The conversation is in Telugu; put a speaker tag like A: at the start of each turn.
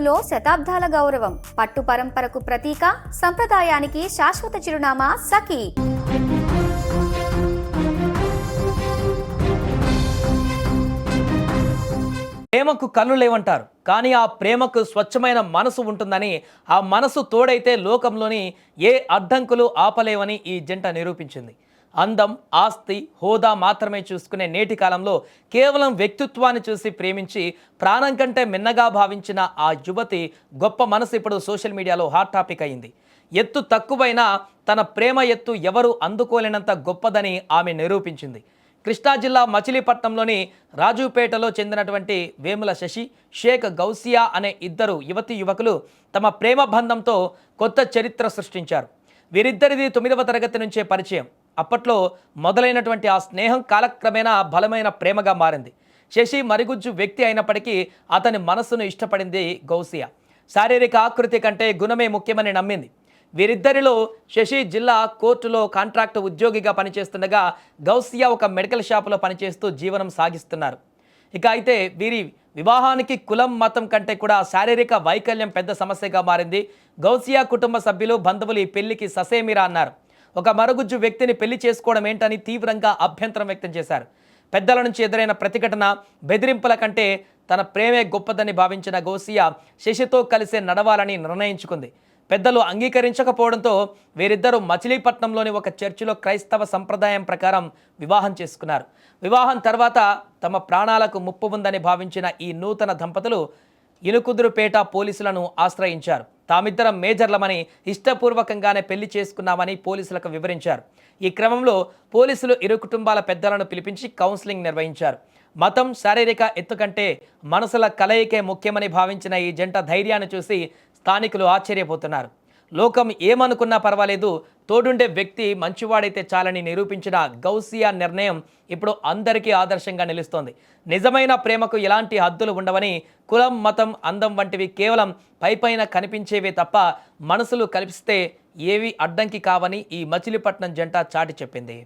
A: మనసులో శతాబ్దాల గౌరవం, పట్టు పరంపరకు ప్రతీక, సంప్రదాయానికి శాశ్వత చిరునామా సఖీ.
B: ప్రేమకు కళ్ళు లేవంటారు, కానీ ఆ ప్రేమకు స్వచ్ఛమైన మనసు ఉంటుందని, ఆ మనసు తోడైతే లోకంలోని ఏ అడ్డంకులు ఆపలేవని ఈ జంట నిరూపించింది. అందం, ఆస్తి, హోదా మాత్రమే చూసుకునే నేటి కాలంలో కేవలం వ్యక్తిత్వాన్ని చూసి ప్రేమించి ప్రాణం కంటే మిన్నగా భావించిన ఆ యువతి గొప్ప మనసు ఇప్పుడు సోషల్ మీడియాలో హాట్ టాపిక్ అయింది. ఎత్తు తక్కువైనా తన ప్రేమ ఎత్తు ఎవరు అందుకోలేనంత గొప్పదని ఆమె నిరూపించింది. కృష్ణా జిల్లా మచిలీపట్నంలోని రాజుపేటలో చెందినటువంటి వేముల శశి, షేక్ గౌసియా అనే ఇద్దరు యువకులు తమ ప్రేమ బంధంతో కొత్త చరిత్ర సృష్టించారు. వీరిద్దరిది 9వ తరగతి నుంచే పరిచయం. అప్పట్లో మొదలైనటువంటి ఆ స్నేహం కాలక్రమేణా బలమైన ప్రేమగా మారింది. శశి మరిగుజ్జు వ్యక్తి అయినప్పటికీ అతని మనసును ఇష్టపడింది గౌసియా. శారీరక ఆకృతి కంటే గుణమే ముఖ్యమని నమ్మింది. వీరిద్దరిలో శశి జిల్లా కోర్టులో కాంట్రాక్టు ఉద్యోగిగా పనిచేస్తుండగా గౌసియా ఒక మెడికల్ షాపులో పనిచేస్తూ జీవనం సాగిస్తున్నారు. ఇక అయితే వీరి వివాహానికి కులం, మతం కంటే కూడా శారీరక వైకల్యం పెద్ద సమస్యగా మారింది. గౌసియా కుటుంబ సభ్యులు, బంధువులు ఈ పెళ్లికి ససేమిరా అన్నారు. ఒక మరుగుజ్జు వ్యక్తిని పెళ్లి చేసుకోవడం ఏంటని తీవ్రంగా అభ్యంతరం వ్యక్తం చేశారు. పెద్దల నుంచి ఎదురైన ప్రతిఘటన, బెదిరింపుల కంటే తన ప్రేమే గొప్పదని భావించిన గౌసియా శశితో కలిసే నడవాలని నిర్ణయించుకుంది. పెద్దలు అంగీకరించకపోవడంతో వీరిద్దరూ మచిలీపట్నంలోని ఒక చర్చిలో క్రైస్తవ సంప్రదాయం ప్రకారం వివాహం చేసుకున్నారు. వివాహం తర్వాత తమ ప్రాణాలకు ముప్పు ఉందని భావించిన ఈ నూతన దంపతులు ఇనుకుదురుపేట పోలీసులను ఆశ్రయించారు. తామిద్దరం మేజర్లమని, ఇష్టపూర్వకంగానే పెళ్లి చేసుకున్నామని పోలీసులకు వివరించారు. ఈ క్రమంలో పోలీసులు ఇరు కుటుంబాల పెద్దలను పిలిపించి కౌన్సిలింగ్ నిర్వహించారు. మతం, శారీరక ఎత్తు కంటే మనసుల కలయికే ముఖ్యమని భావించిన ఈ జంట ధైర్యాన్ని చూసి స్థానికులు ఆశ్చర్యపోతున్నారు. లోకం ఏమనుకున్నా పర్వాలేదు, తోడుండే వ్యక్తి మంచివాడైతే చాలని నిరూపించిన గౌసియా నిర్ణయం ఇప్పుడు అందరికీ ఆదర్శంగా నిలుస్తోంది. నిజమైన ప్రేమకు ఎలాంటి హద్దులు ఉండవని, కులం, మతం, అందం వంటివి కేవలం పైపైన కనిపించేవే తప్ప మనసులు కలిపిస్తే ఏవి అడ్డంకి కావని ఈ మచిలీపట్నం జంట చాటి చెప్పింది.